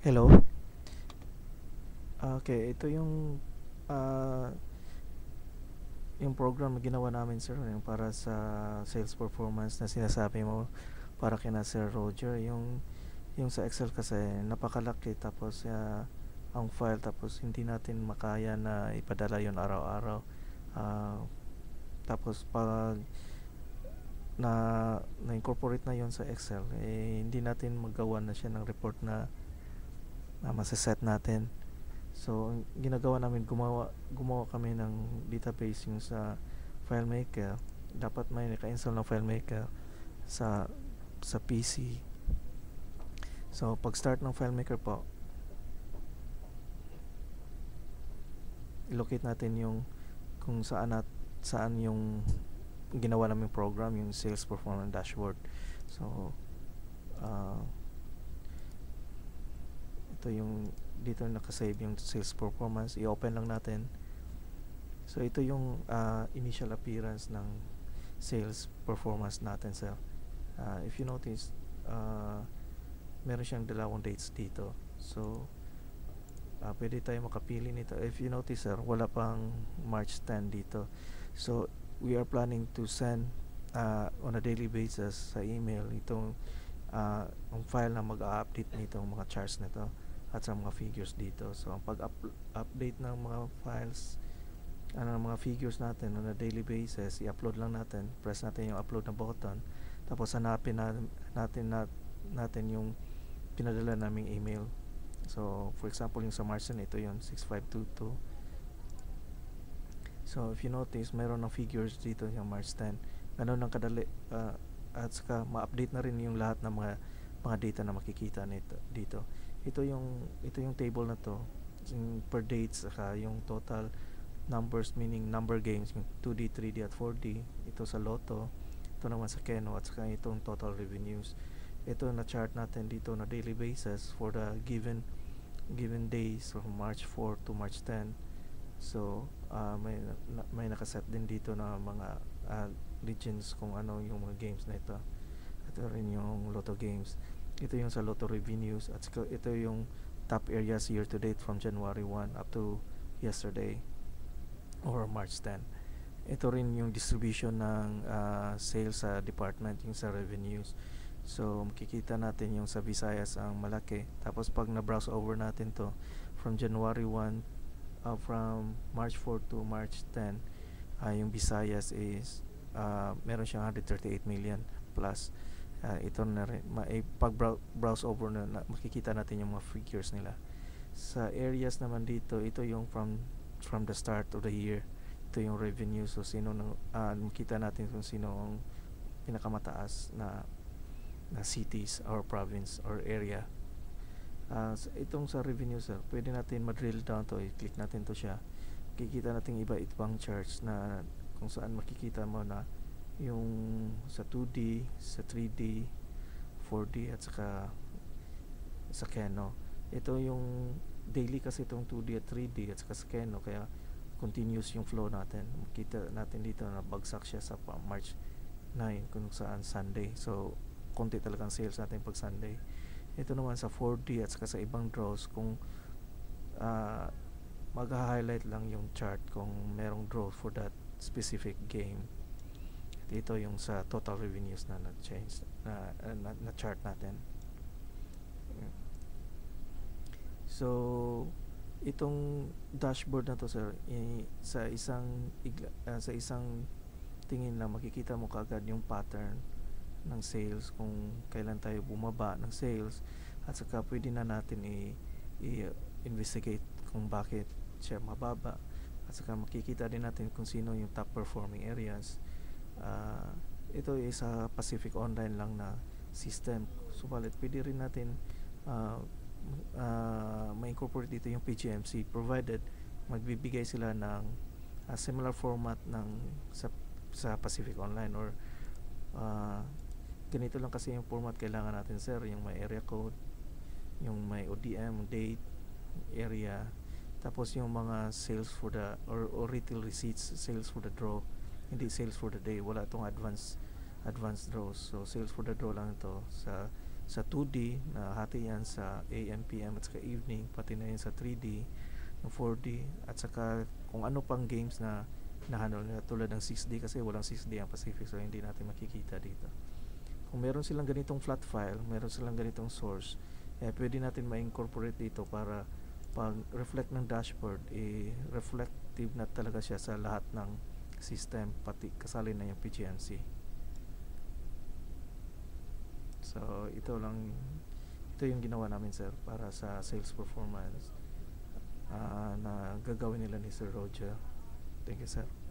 Hello. Okay, ito ah, yung program na ginawa namin sir, yung para sa sales performance na sinasabi mo para kina Sir Roger, yung sa Excel kasi napakalaki tapos ang file tapos hindi natin makaya na ipadala yon araw-araw. Ah, tapos pag na na-incorporate na yon sa Excel, hindi natin magawa na siya ng report na masaset natin. So, ang ginagawa namin, gumawa kami ng database yung sa FileMaker. Dapat may naka-install ng FileMaker sa sa PC. So, pag-start ng FileMaker po, locate natin yung kung saan yung ginawa namin program, yung sales performance dashboard. So, uh, ito yung dito nakasave yung sales performance. I-open lang natin. So, ito yung initial appearance ng sales performance natin, sir. If you notice, uh, meron siyang dalawang dates dito. So, pwede tayo makapili nito. If you notice, sir, wala pang March 10 dito. So, we are planning to send on a daily basis sa email itong ang file na mag-update nitong mga charts nito at sa mga figures dito. So, ang pag-update ng mga files, mga figures natin on a daily basis, i-upload lang natin, press natin yung upload na button, tapos hanapin natin yung pinadala naming email. So, for example, yung sa Martian, ito yung 6522. So, if you notice, mayroon ng figures dito yung March 10. Ganun lang kadali. At saka, ma-update na rin yung lahat ng mga data na makikita dito. Ito yung table na to. Yung per dates, saka yung total numbers, meaning number games, yung 2D, 3D at 4D. Ito sa Lotto. Ito naman sa Keno. At saka itong total revenues. Ito na chart natin dito na daily basis for the given days from March 4 to March 10. So, may nakaset din dito na mga regions kung ano yung mga games na ito. Ito rin yung Lotto games. Ito yung sa Lotto revenues at ito yung top areas year to date from January 1 up to yesterday or March 10. Ito rin yung distribution ng sales sa department, yung sa revenues. So, makikita natin yung sa Visayas ang malaki. Tapos, pag na-browse over natin to from January 1, from March 4 to March 10, yung Visayas is meron siyang 138 million plus. Ito na rin, pag-browse over makikita natin yung mga figures nila. Sa areas naman dito, ito yung from the start of the year. Ito yung revenue. So, makita natin kung sino ang pinakamataas na cities or province or area. Itong sa revenue, sir, pwede natin ma-drill down to, i-click natin to siya. Kikita natin iba-ibang charts na kung saan makikita mo na yung sa 2D, sa 3D, 4D at saka sa Keno. Ito yung daily kasi itong 2D at 3D at saka sa Keno, kaya continuous yung flow natin. Makita natin dito na bagsak siya sa March 9 kung saan Sunday. So, konti talagang sales natin pag Sunday. Ito naman sa 4D at saka sa ibang draws, kung mag-highlight lang yung chart kung merong draw for that specific game. Ito yung sa total revenues na na-change na chart natin. So, itong dashboard na to, sir, sa isang tingin lang makikita mo kaagad yung pattern ng sales, kung kailan tayo bumaba ng sales, at saka pwede na natin i-investigate kung bakit siya mababa, at saka makikita din natin kung sino yung top performing areas. Ito is sa Pacific Online lang na system, subalit pwede rin natin ma-incorporate dito yung PGMC, provided magbibigay sila ng similar format ng sa Pacific Online, or ganito lang kasi yung format kailangan natin, sir, yung may area code, yung may ODM, date, area, tapos yung mga sales for the or retail receipts, sales for the draw, hindi sales for the day. Wala itong advance draws. So, sales for the draw lang ito sa sa 2D na hati yan sa AM, PM at saka evening, pati na yun sa 3D, yung 4D, at saka kung ano pang games na nahandle nila tulad ng 6D kasi walang 6D ang Pacific so hindi natin makikita dito. Kung meron silang ganitong flat file, meron silang ganitong source, pwede natin ma-incorporate dito para pag reflect ng dashboard, reflective na talaga siya sa lahat ng system, pati kasali na yung PGMC. So ito yung ginawa namin sir para sa sales performance na gagawin nila ni Sir Roger. Thank you sir.